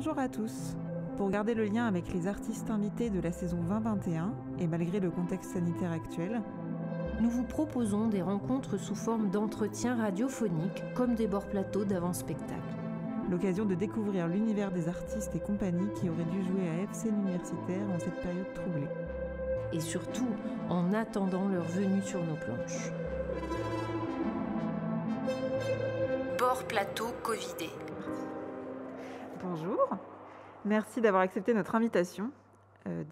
Bonjour à tous. Pour garder le lien avec les artistes invités de la saison 2021 et malgré le contexte sanitaire actuel, nous vous proposons des rencontres sous forme d'entretiens radiophoniques comme des bords-plateaux d'avant-spectacle. L'occasion de découvrir l'univers des artistes et compagnies qui auraient dû jouer à FCN Universitaire en cette période troublée. Et surtout, en attendant leur venue sur nos planches. Bord-plateau Covidé. Bonjour, merci d'avoir accepté notre invitation.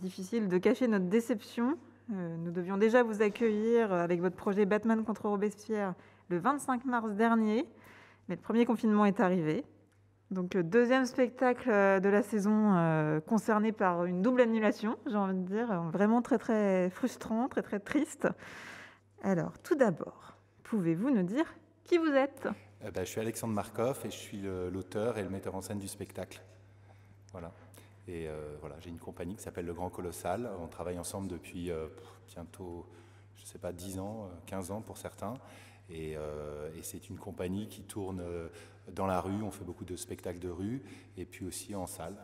Difficile de cacher notre déception. Nous devions déjà vous accueillir avec votre projet Batman contre Robespierre le 25 mars dernier, mais le premier confinement est arrivé. Donc le deuxième spectacle de la saison concerné par une double annulation, j'ai envie de dire, vraiment très très frustrant, très très triste. Alors tout d'abord, pouvez-vous nous dire qui vous êtes ? Je suis Alexandre Marcof et je suis l'auteur et le metteur en scène du spectacle. Voilà. Et voilà, j'ai une compagnie qui s'appelle Le Grand Colossal. On travaille ensemble depuis bientôt, je ne sais pas, 10 ans, 15 ans pour certains. Et c'est une compagnie qui tourne dans la rue. On fait beaucoup de spectacles de rue et puis aussi en salle.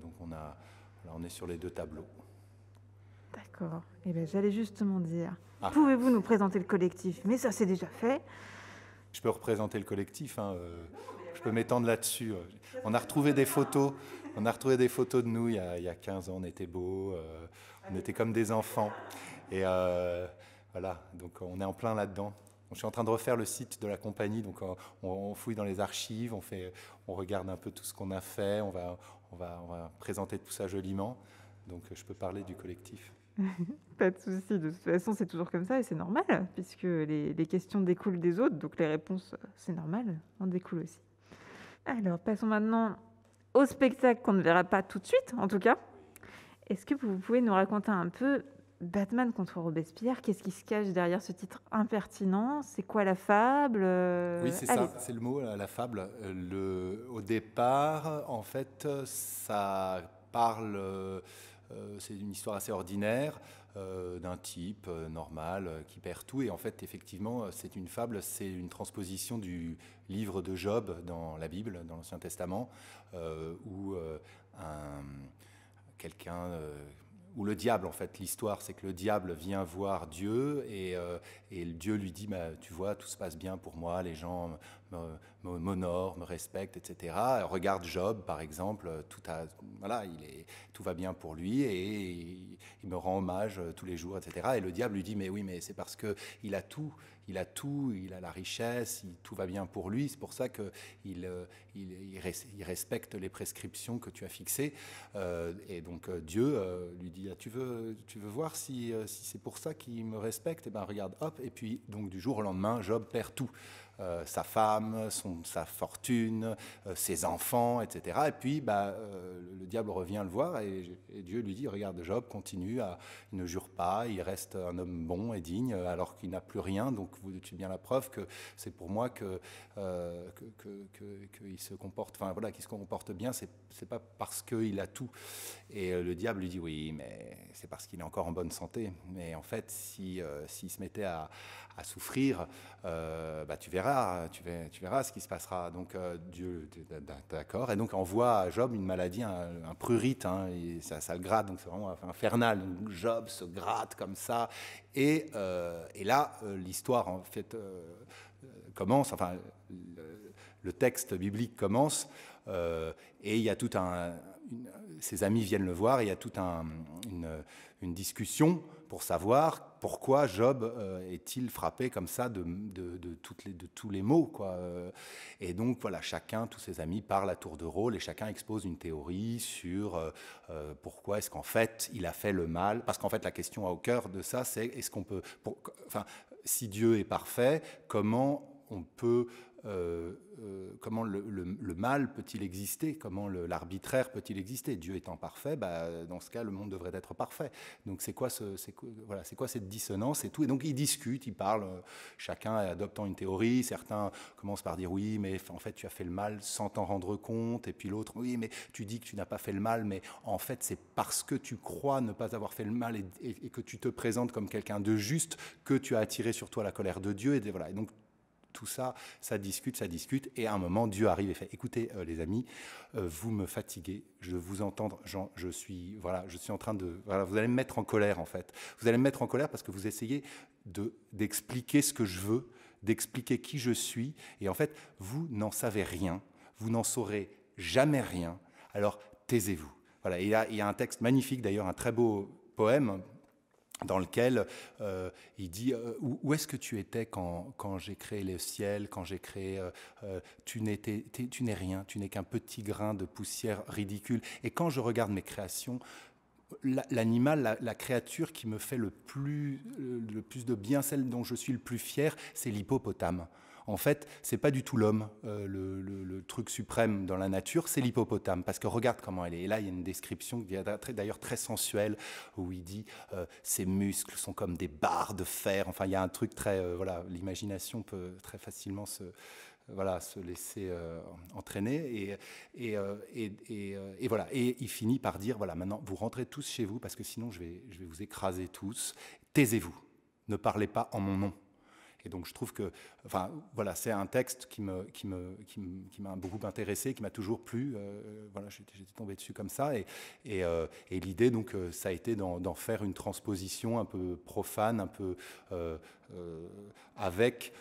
Donc on est sur les deux tableaux. D'accord. Eh bien, j'allais justement dire, pouvez-vous nous présenter le collectif ? Mais ça, c'est déjà fait. Je peux représenter le collectif, je peux m'étendre là-dessus. On a retrouvé des photos de nous il y a 15 ans, on était beaux, on était comme des enfants. Et voilà, donc on est en plein là-dedans. Je suis en train de refaire le site de la compagnie, donc on fouille dans les archives, on regarde un peu tout ce qu'on a fait, on va présenter tout ça joliment. Donc je peux parler du collectif. Pas de souci, de toute façon c'est toujours comme ça et c'est normal, puisque les questions découlent des autres, donc les réponses, c'est normal, en découlent aussi. Alors passons maintenant au spectacle qu'on ne verra pas tout de suite, en tout cas. Est-ce que vous pouvez nous raconter un peu Batman contre Robespierre ? Qu'est-ce qui se cache derrière ce titre impertinent ? C'est quoi la fable ? Oui, c'est ça, c'est le mot, la fable. Au départ, en fait, ça parle... c'est une histoire assez ordinaire d'un type normal qui perd tout. Et en fait, effectivement, c'est une fable, c'est une transposition du livre de Job dans la Bible, dans l'Ancien Testament, où où le diable, en fait, l'histoire, c'est que le diable vient voir Dieu et Dieu lui dit, tu vois, tout se passe bien pour moi, les gens m'honorent, me respectent, etc. Regarde Job, par exemple, tout va bien pour lui et il me rend hommage tous les jours, etc. Et le diable lui dit, mais oui, mais c'est parce qu'il a tout, il a la richesse, tout va bien pour lui, c'est pour ça qu'il respecte les prescriptions que tu as fixées. Et donc Dieu lui dit, tu veux voir si c'est pour ça qu'il me respecte ? Eh bien regarde, hop, et puis donc du jour au lendemain, Job perd tout. Sa femme, sa fortune, ses enfants, etc. Et puis le diable revient le voir et Dieu lui dit, regarde Job, continue, il ne jure pas, il reste un homme bon et digne alors qu'il n'a plus rien, donc vous êtes bien la preuve que c'est pour moi qu'il se comporte, qu'il se comporte bien, c'est pas parce qu'il a tout. Et le diable lui dit, oui, mais c'est parce qu'il est encore en bonne santé. Mais en fait, s'il se mettait à souffrir, tu verras ce qui se passera. Donc Dieu, d'accord, et donc envoie à Job une maladie, un prurite, et ça le gratte, donc c'est vraiment infernal. Donc Job se gratte comme ça, et là l'histoire en fait commence. Le texte biblique commence, et il y a tout ses amis viennent le voir, et il y a toute une discussion pour savoir pourquoi Job est-il frappé comme ça de tous les maux, quoi. Et donc voilà, tous ses amis parlent à tour de rôle et chacun expose une théorie sur pourquoi est-ce qu'en fait il a fait le mal. Parce qu'en fait la question au cœur de ça, c'est est-ce qu'on peut, si Dieu est parfait, comment on peut comment le mal peut-il exister, comment l'arbitraire peut-il exister? Dieu étant parfait, dans ce cas, le monde devrait être parfait. Donc c'est quoi cette dissonance et tout? Et donc ils discutent, ils parlent, chacun adoptant une théorie. Certains commencent par dire oui, mais en fait tu as fait le mal sans t'en rendre compte. Et puis l'autre, oui, mais tu dis que tu n'as pas fait le mal, mais en fait c'est parce que tu crois ne pas avoir fait le mal et que tu te présentes comme quelqu'un de juste que tu as attiré sur toi la colère de Dieu. Et voilà. Et donc tout ça, ça discute, et à un moment, Dieu arrive et fait, écoutez, les amis, vous me fatiguez, je veux vous entendre, je suis en train de, vous allez me mettre en colère, en fait. Vous allez me mettre en colère parce que vous essayez d'expliquer ce que je veux, d'expliquer qui je suis, et en fait, vous n'en savez rien, vous n'en saurez jamais rien, alors taisez-vous. Voilà, il y a un texte magnifique, d'ailleurs, un très beau poème, dans lequel il dit où est-ce que tu étais quand j'ai créé le ciel, quand j'ai créé... tu n'es rien, tu n'es qu'un petit grain de poussière ridicule. Et quand je regarde mes créations, l'animal, la créature qui me fait le plus de bien, celle dont je suis le plus fier, c'est l'hippopotame. En fait, c'est pas du tout l'homme, le truc suprême dans la nature, c'est l'hippopotame, parce que regarde comment elle est. Et là, il y a une description qui est d'ailleurs très sensuelle, où il dit ses muscles sont comme des barres de fer. Enfin, il y a un truc très... l'imagination peut très facilement se laisser entraîner. Et voilà. Et il finit par dire, voilà, maintenant, vous rentrez tous chez vous, parce que sinon, je vais vous écraser tous. Taisez-vous. Ne parlez pas en mon nom. Et donc je trouve que, c'est un texte qui m'a beaucoup intéressé, qui m'a toujours plu. J'étais tombé dessus comme ça. Et l'idée, donc, ça a été d'en faire une transposition un peu profane, un peu avec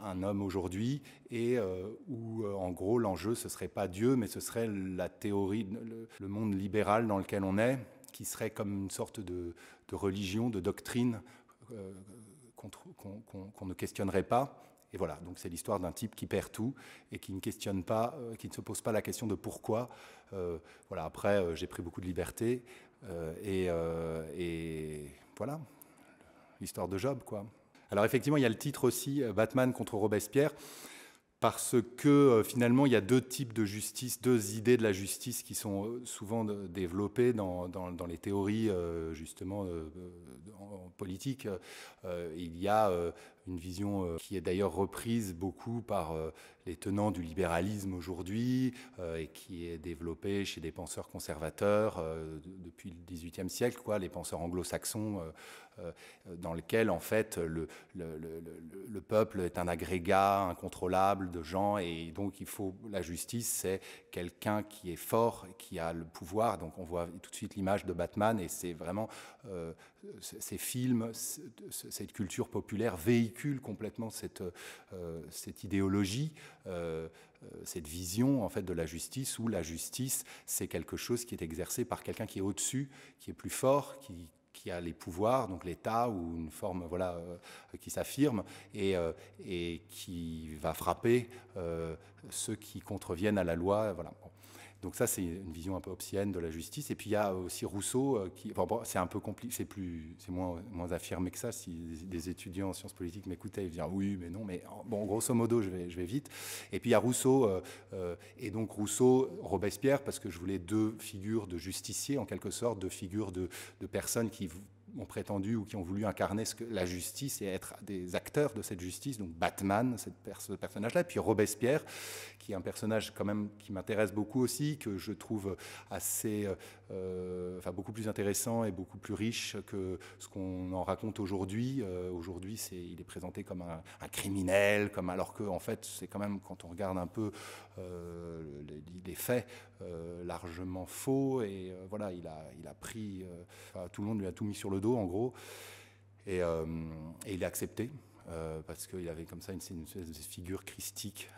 un homme aujourd'hui, et où, en gros, l'enjeu, ce serait pas Dieu, mais ce serait la théorie, le monde libéral dans lequel on est, qui serait comme une sorte de religion, de doctrine, qu'on ne questionnerait pas. Et voilà, donc c'est l'histoire d'un type qui perd tout et qui ne questionne pas, qui ne se pose pas la question de pourquoi. Après, j'ai pris beaucoup de liberté et voilà, l'histoire de Job, quoi. Alors effectivement, il y a le titre aussi, Batman contre Robespierre, parce que finalement, il y a deux types de justice, deux idées de la justice qui sont souvent développées dans les théories, justement, en politique. Il y a une vision qui est d'ailleurs reprise beaucoup par les tenants du libéralisme aujourd'hui, et qui est développée chez des penseurs conservateurs depuis le XVIIIe siècle, les penseurs anglo-saxons, dans lequel en fait le peuple est un agrégat incontrôlable de gens, et donc la justice, c'est quelqu'un qui est fort, qui a le pouvoir. Donc on voit tout de suite l'image de Batman, et c'est vraiment ces films, cette culture populaire véhicule complètement cette idéologie, cette vision en fait de la justice, où la justice, c'est quelque chose qui est exercé par quelqu'un qui est au-dessus, qui est plus fort, qui a les pouvoirs, donc l'État, ou une forme qui s'affirme, et qui va frapper ceux qui contreviennent à la loi. Voilà. Bon. Donc ça, c'est une vision un peu hobbesienne de la justice. Et puis il y a aussi Rousseau, c'est un peu compliqué, c'est moins affirmé que ça. Si des étudiants en sciences politiques m'écoutaient, ils disaient oui, mais non, mais bon, grosso modo, je vais vite. Et puis il y a Rousseau, et donc Rousseau, Robespierre, parce que je voulais deux figures de justiciers, en quelque sorte, deux figures de personnes qui ont prétendu ou qui ont voulu incarner la justice et être des acteurs de cette justice. Donc Batman, ce personnage-là, et puis Robespierre, qui est un personnage quand même qui m'intéresse beaucoup aussi, que je trouve assez, beaucoup plus intéressant et beaucoup plus riche que ce qu'on en raconte aujourd'hui. Aujourd'hui, il est présenté comme un criminel, alors que en fait, c'est quand même, quand on regarde un peu les faits, largement faux. Et voilà, il a pris, tout le monde lui a tout mis sur le dos, en gros, et il a accepté. Parce qu'il avait comme ça une figure christique.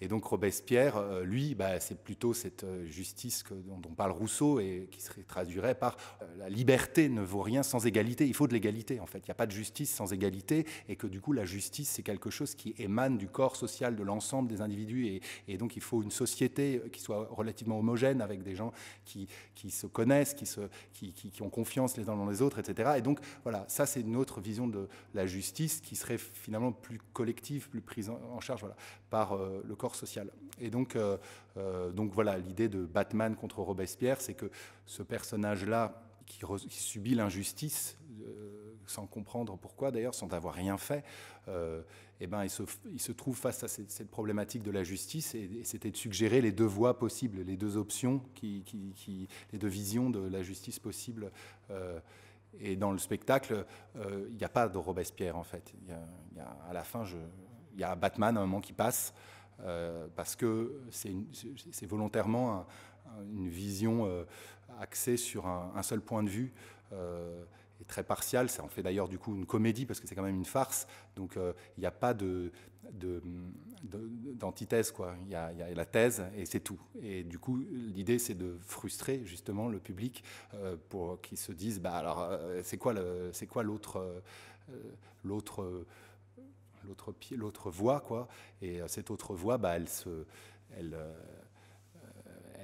Et donc Robespierre, lui, c'est plutôt cette justice dont parle Rousseau, et qui se traduirait par la liberté ne vaut rien sans égalité. Il faut de l'égalité, en fait. Il n'y a pas de justice sans égalité, et que du coup, la justice, c'est quelque chose qui émane du corps social de l'ensemble des individus. Et donc, il faut une société qui soit relativement homogène, avec des gens qui se connaissent, qui ont confiance les uns dans les autres, etc. Et donc, voilà, ça, c'est une autre vision de la justice qui serait finalement plus collective, plus prise en charge par le corps social. Et donc voilà, l'idée de Batman contre Robespierre, c'est que ce personnage-là, qui subit l'injustice, sans comprendre pourquoi d'ailleurs, sans avoir rien fait, il se trouve face à cette problématique de la justice, et c'était de suggérer les deux voies possibles, les deux options, les deux visions de la justice possible. Et dans le spectacle, il n'y a pas de Robespierre, en fait. À la fin, il y a Batman à un moment qui passe, parce que c'est volontairement une vision axée sur un seul point de vue, et très partial. Ça en fait d'ailleurs du coup une comédie, parce que c'est quand même une farce, donc il n'y a pas d'antithèse, quoi. Il y a la thèse et c'est tout. Et du coup, l'idée, c'est de frustrer justement le public, pour qu'ils se disent, bah alors, c'est quoi l'autre voie, quoi. Et cette autre voie, bah, elle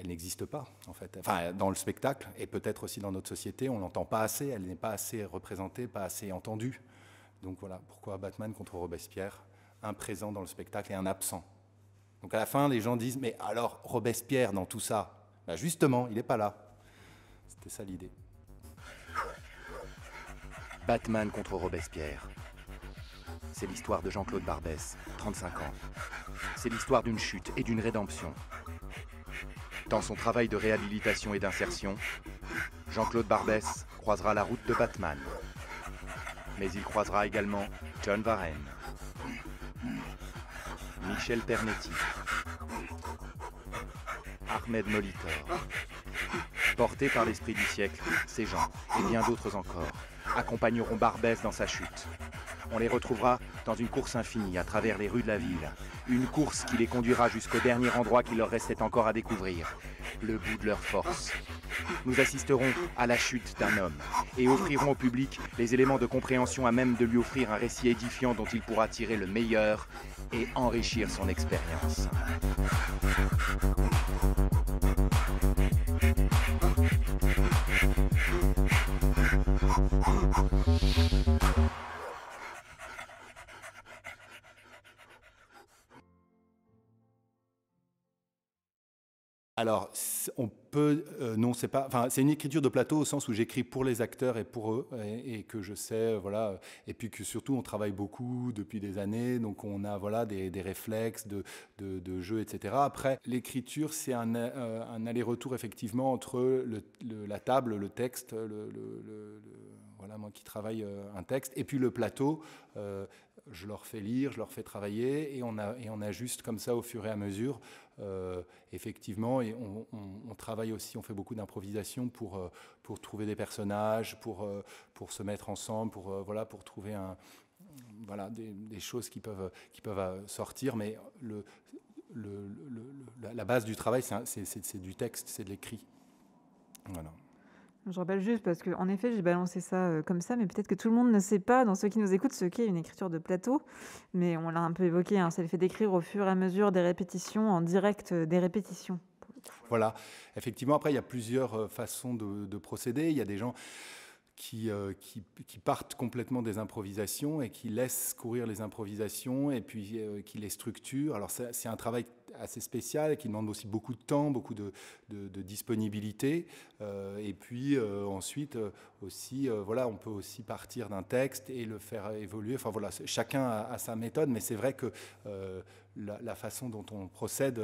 n'existe pas, en fait. Enfin, dans le spectacle, et peut-être aussi dans notre société, on l'entend pas assez, elle n'est pas assez représentée, pas assez entendue. Donc voilà, pourquoi Batman contre Robespierre, un présent dans le spectacle et un absent. Donc à la fin, les gens disent, mais alors Robespierre dans tout ça, ben justement, il n'est pas là. C'était ça l'idée. Batman contre Robespierre. C'est l'histoire de Jean-Claude Barbès, 35 ans. C'est l'histoire d'une chute et d'une rédemption. Dans son travail de réhabilitation et d'insertion, Jean-Claude Barbès croisera la route de Batman. Mais il croisera également John Varenne, Michel Pernetti, Ahmed Molitor. Portés par l'esprit du siècle, ces gens, et bien d'autres encore, accompagneront Barbès dans sa chute. On les retrouvera dans une course infinie à travers les rues de la ville. Une course qui les conduira jusqu'au dernier endroit qu'il leur restait encore à découvrir, le bout de leur force. Nous assisterons à la chute d'un homme et offrirons au public les éléments de compréhension à même de lui offrir un récit édifiant dont il pourra tirer le meilleur et enrichir son expérience. Alors, on peut, non, c'est pas, enfin, c'est une écriture de plateau au sens où j'écris pour les acteurs et pour eux, et que je sais, voilà, et puis que surtout on travaille beaucoup depuis des années, donc on a, voilà, des réflexes de jeu, etc. Après, l'écriture, c'est un aller-retour effectivement entre la table, le texte, voilà, moi qui travaille un texte, et puis le plateau. Je leur fais lire, je leur fais travailler, et on ajuste comme ça au fur et à mesure. Effectivement, et on travaille aussi, on fait beaucoup d'improvisation pour trouver des personnages, pour se mettre ensemble, voilà, pour trouver voilà, des choses qui peuvent sortir. Mais la base du travail, c'est du texte, c'est de l'écrit. Voilà. Je rappelle juste parce qu'en effet, j'ai balancé ça comme ça, mais peut-être que tout le monde ne sait pas, dans ceux qui nous écoutent, ce qu'est une écriture de plateau. Mais on l'a un peu évoqué, hein, c'est le fait d'écrire au fur et à mesure des répétitions, en direct des répétitions. Voilà, effectivement, après, il y a plusieurs façons de procéder. Il y a des gens qui partent complètement des improvisations et qui laissent courir les improvisations et puis qui les structurent. Alors c'est un travail assez spécial et qui demande aussi beaucoup de temps, beaucoup de disponibilité. Et puis ensuite aussi, voilà, on peut aussi partir d'un texte et le faire évoluer. Enfin voilà, chacun a sa méthode, mais c'est vrai que la façon dont on procède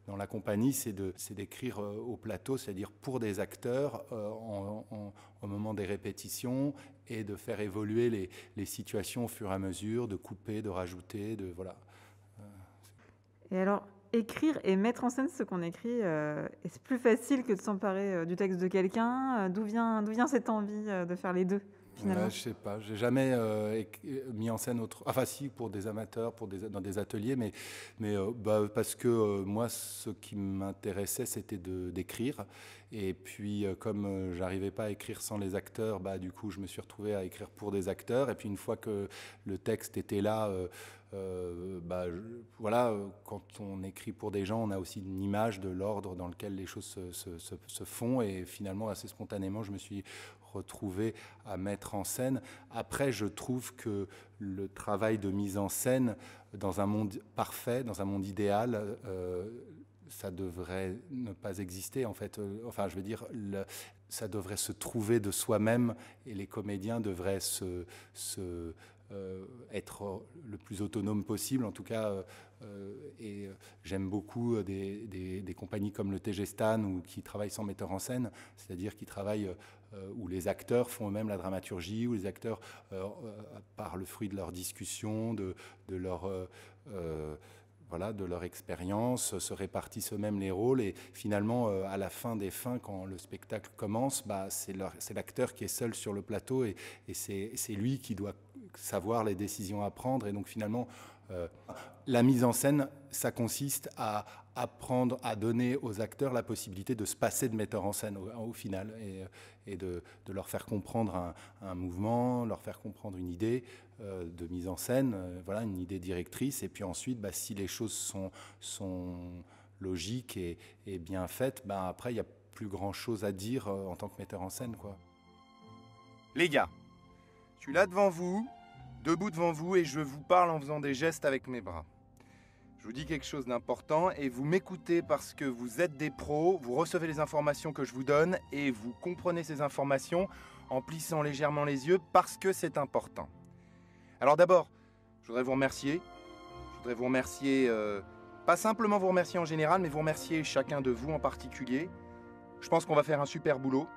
dans la compagnie, c'est d'écrire au plateau, c'est-à-dire pour des acteurs au moment des répétitions, et de faire évoluer les situations au fur et à mesure, de couper, de rajouter, voilà. Et alors, écrire et mettre en scène ce qu'on écrit, est-ce plus facile que de s'emparer du texte de quelqu'un? D'où vient cette envie de faire les deux? Finalement. Je sais pas, j'ai jamais mis en scène enfin si, pour des amateurs, dans des ateliers, mais parce que moi, ce qui m'intéressait, c'était d'écrire. Et puis, comme j'arrivais pas à écrire sans les acteurs, du coup, je me suis retrouvé à écrire pour des acteurs. Et puis, une fois que le texte était là, voilà, quand on écrit pour des gens, on a aussi une image de l'ordre dans lequel les choses se font. Et finalement, assez spontanément, je me suis retrouvé à mettre en scène. Après, je trouve que le travail de mise en scène dans un monde parfait, dans un monde idéal, ça devrait ne pas exister, en fait. Enfin, je veux dire, ça devrait se trouver de soi-même, et les comédiens devraient être le plus autonome possible, en tout cas. Et j'aime beaucoup des compagnies comme le TG Stan ou qui travaillent sans metteur en scène, c'est-à-dire qui travaillent où les acteurs font eux-mêmes la dramaturgie, où les acteurs, par le fruit de leur discussion, de leur expérience, se répartissent eux-mêmes les rôles et finalement, à la fin des fins, quand le spectacle commence, c'est l'acteur qui est seul sur le plateau et c'est lui qui doit savoir les décisions à prendre et donc finalement, la mise en scène, ça consiste à apprendre à donner aux acteurs la possibilité de se passer de metteur en scène au final et de leur faire comprendre un mouvement, leur faire comprendre une idée de mise en scène, une idée directrice. Et puis ensuite, si les choses sont logiques et bien faites, après, il n'y a plus grand-chose à dire en tant que metteur en scène, quoi. Les gars, je suis là devant vous, debout devant vous, et je vous parle en faisant des gestes avec mes bras. Je vous dis quelque chose d'important et vous m'écoutez parce que vous êtes des pros, vous recevez les informations que je vous donne et vous comprenez ces informations en plissant légèrement les yeux parce que c'est important. Alors d'abord, je voudrais vous remercier. Pas simplement vous remercier en général, mais vous remercier chacun de vous en particulier. Je pense qu'on va faire un super boulot.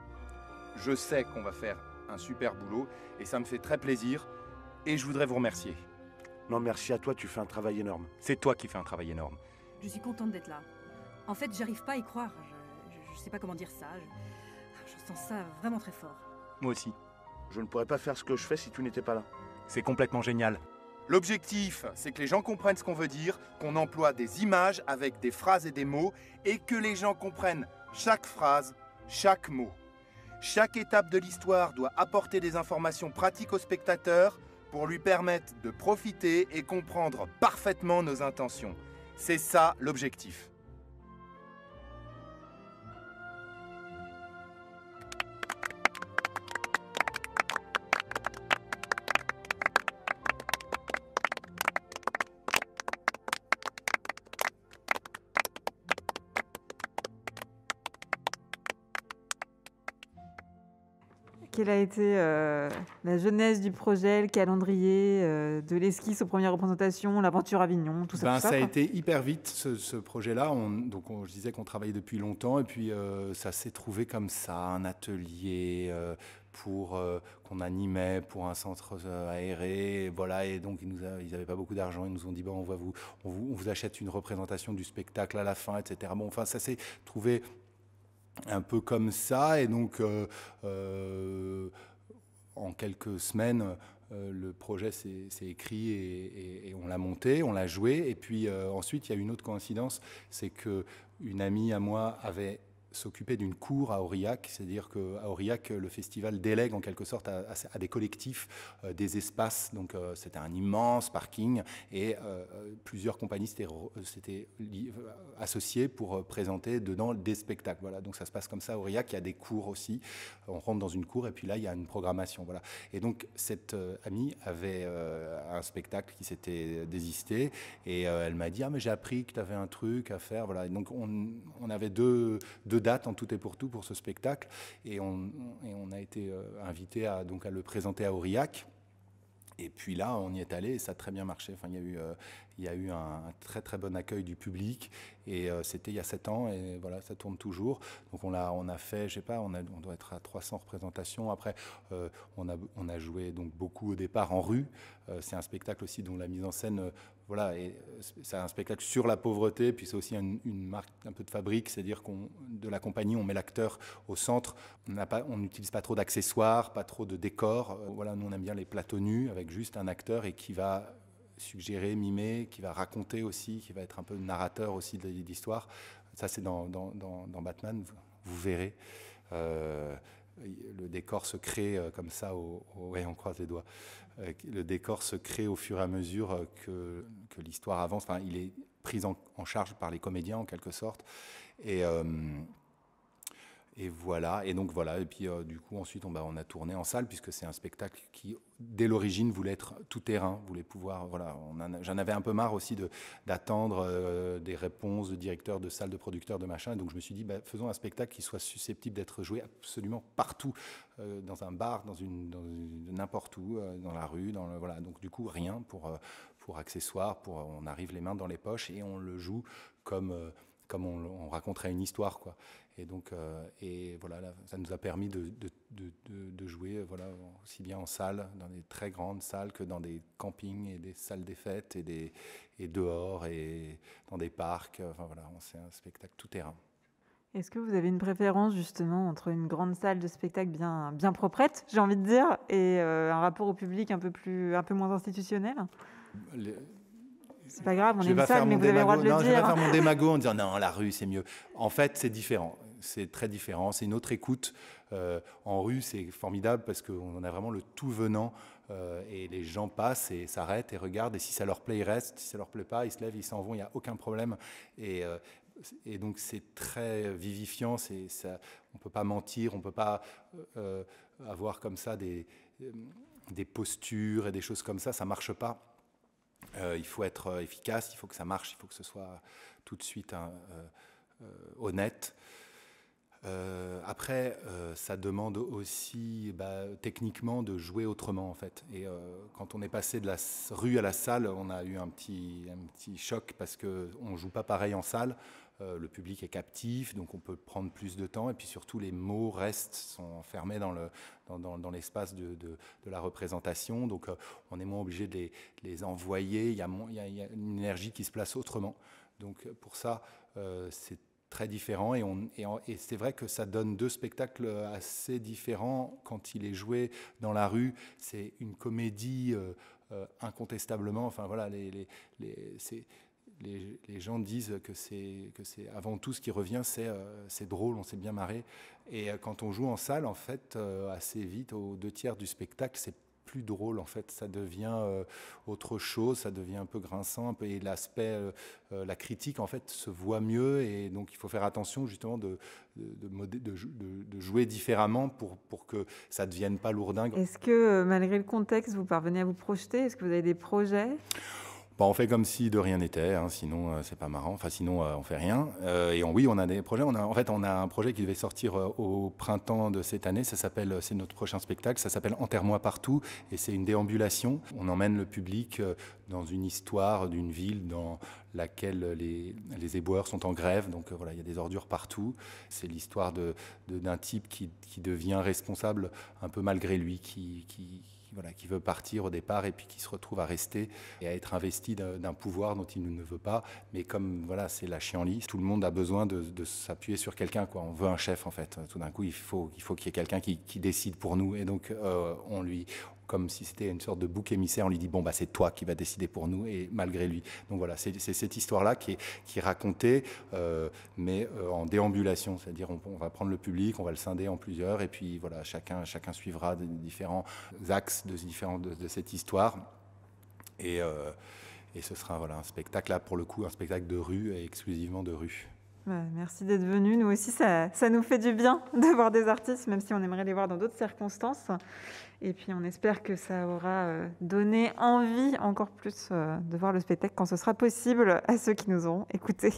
Je sais qu'on va faire un super boulot et ça me fait très plaisir. Et je voudrais vous remercier. Non, merci à toi, tu fais un travail énorme. C'est toi qui fais un travail énorme. Je suis contente d'être là. En fait, j'arrive pas à y croire. Je sais pas comment dire ça. Je sens ça vraiment très fort. Moi aussi. Je ne pourrais pas faire ce que je fais si tu n'étais pas là. C'est complètement génial. L'objectif, c'est que les gens comprennent ce qu'on veut dire, qu'on emploie des images avec des phrases et des mots, et que les gens comprennent chaque phrase, chaque mot. Chaque étape de l'histoire doit apporter des informations pratiques au spectateur pour lui permettre de profiter et comprendre parfaitement nos intentions. C'est ça l'objectif. Quelle a été la genèse du projet, le calendrier, de l'esquisse aux premières représentations, l'aventure Avignon, tout ça, ça a été hyper vite, ce projet-là. Je disais qu'on travaillait depuis longtemps, et puis ça s'est trouvé comme ça, un atelier qu'on animait pour un centre aéré. Voilà, et donc ils n'avaient pas beaucoup d'argent. Ils nous ont dit, on vous achète une représentation du spectacle à la fin, etc. Bon, enfin, ça s'est trouvé un peu comme ça, et donc en quelques semaines, le projet s'est écrit et on l'a monté, on l'a joué, et puis ensuite il y a une autre coïncidence, c'est qu'une amie à moi avait s'occuper d'une cour à Aurillac, c'est-à-dire qu'à Aurillac, le festival délègue en quelque sorte à des collectifs des espaces. Donc c'était un immense parking et plusieurs compagnies s'étaient associées pour présenter dedans des spectacles. Voilà, donc ça se passe comme ça à Aurillac. Il y a des cours aussi. On rentre dans une cour et puis là, il y a une programmation. Voilà. Et donc cette amie avait un spectacle qui s'était désisté et elle m'a dit « Ah, mais j'ai appris que tu avais un truc à faire. » Voilà. Et donc on avait deux dates en tout et pour tout pour ce spectacle et on a été invité à le présenter à Aurillac. Et puis là, on y est allé et ça a très bien marché. Enfin, il y a eu un très très bon accueil du public et c'était il y a 7 ans et voilà, ça tourne toujours. Donc on a fait, je sais pas, on doit être à 300 représentations. Après, on a joué donc beaucoup au départ en rue. C'est un spectacle aussi dont la mise en scène, voilà, et c'est un spectacle sur la pauvreté. Puis c'est aussi une marque un peu de fabrique, c'est-à-dire de la compagnie, on met l'acteur au centre. On n'utilise pas trop d'accessoires, pas trop de décors. Voilà, nous on aime bien les plateaux nus avec juste un acteur et qui va suggérer, mimer, qui va raconter aussi, qui va être un peu narrateur aussi de l'histoire. Ça, c'est dans Batman, vous verrez. Le décor se crée comme ça, ouais, on croise les doigts. Le décor se crée au fur et à mesure que l'histoire avance. Enfin, il est pris en charge par les comédiens, en quelque sorte. Et voilà, et donc voilà, et puis du coup ensuite on a tourné en salle puisque c'est un spectacle qui dès l'origine voulait être tout terrain, voulait pouvoir, voilà, j'en avais un peu marre aussi d'attendre des réponses de directeurs, de salles, de producteurs, de machin, et donc je me suis dit faisons un spectacle qui soit susceptible d'être joué absolument partout, dans un bar, n'importe où, dans la rue, voilà, donc du coup rien pour accessoires, on arrive les mains dans les poches et on le joue comme on raconterait une histoire, quoi. Et donc, et voilà, là, ça nous a permis de jouer, voilà, aussi bien en salle, dans des très grandes salles, que dans des campings et des salles des fêtes et dehors et dans des parcs. Enfin voilà, c'est un spectacle tout terrain. Est-ce que vous avez une préférence justement entre une grande salle de spectacle bien proprette, j'ai envie de dire, et un rapport au public un peu moins institutionnel ? C'est pas grave, on est une salle, mais vous avez le droit de le dire. Je vais pas faire mon démago en disant non, la rue c'est mieux. En fait, c'est différent. C'est très différent. C'est une autre écoute. En rue, c'est formidable parce qu'on a vraiment le tout venant et les gens passent et s'arrêtent et regardent. Et si ça leur plaît, ils restent. Si ça leur plaît pas, ils se lèvent, ils s'en vont. Il n'y a aucun problème. Et donc, c'est très vivifiant. On peut pas mentir. On peut pas avoir comme ça des postures et des choses comme ça. Ça marche pas. Il faut être efficace, il faut que ça marche, il faut que ce soit tout de suite honnête. Après, ça demande aussi techniquement de jouer autrement en fait. Et quand on est passé de la rue à la salle, on a eu un petit choc parce qu'on ne joue pas pareil en salle. Le public est captif, donc on peut prendre plus de temps. Et puis surtout, les mots sont enfermés dans l'espace de la représentation. Donc on est moins obligé de les envoyer. Il y a une énergie qui se place autrement. Donc pour ça, c'est très différent. Et c'est vrai que ça donne deux spectacles assez différents quand il est joué dans la rue. C'est une comédie incontestablement. Enfin voilà, les gens disent que c'est avant tout ce qui revient, c'est drôle, on s'est bien marré. Et quand on joue en salle, en fait, assez vite, aux 2/3 du spectacle, c'est plus drôle, en fait, ça devient autre chose, ça devient un peu grinçant, et l'aspect, la critique, en fait, se voit mieux, et donc il faut faire attention, justement, de jouer différemment pour que ça ne devienne pas lourdingue. Est-ce que, malgré le contexte, vous parvenez à vous projeter ? Est-ce que vous avez des projets ? On fait comme si de rien n'était, hein, sinon c'est pas marrant. Enfin, sinon on fait rien. Oui, on a des projets. On a un projet qui devait sortir au printemps de cette année. C'est notre prochain spectacle. Ça s'appelle Enterre-moi partout, et c'est une déambulation. On emmène le public dans une histoire d'une ville dans laquelle les éboueurs sont en grève. Donc voilà, il y a des ordures partout. C'est l'histoire d'un type qui devient responsable un peu malgré lui, qui veut partir au départ et puis qui se retrouve à rester et à être investi d'un pouvoir dont il ne veut pas. Mais comme voilà, c'est la chienlit, tout le monde a besoin de s'appuyer sur quelqu'un, quoi. On veut un chef en fait. Tout d'un coup, il faut qu'il y ait quelqu'un qui décide pour nous. Et donc comme si c'était une sorte de bouc émissaire, on lui dit bon c'est toi qui vas décider pour nous, et malgré lui. Donc voilà, c'est cette histoire-là qui est racontée, mais en déambulation, c'est-à-dire on va prendre le public, on va le scinder en plusieurs, et puis voilà, chacun suivra des différents axes de cette histoire, et ce sera un spectacle là pour le coup, un spectacle de rue, et exclusivement de rue. Merci d'être venu. Nous aussi, ça nous fait du bien de voir des artistes, même si on aimerait les voir dans d'autres circonstances. Et puis, on espère que ça aura donné envie encore plus de voir le spectacle quand ce sera possible à ceux qui nous auront écoutés.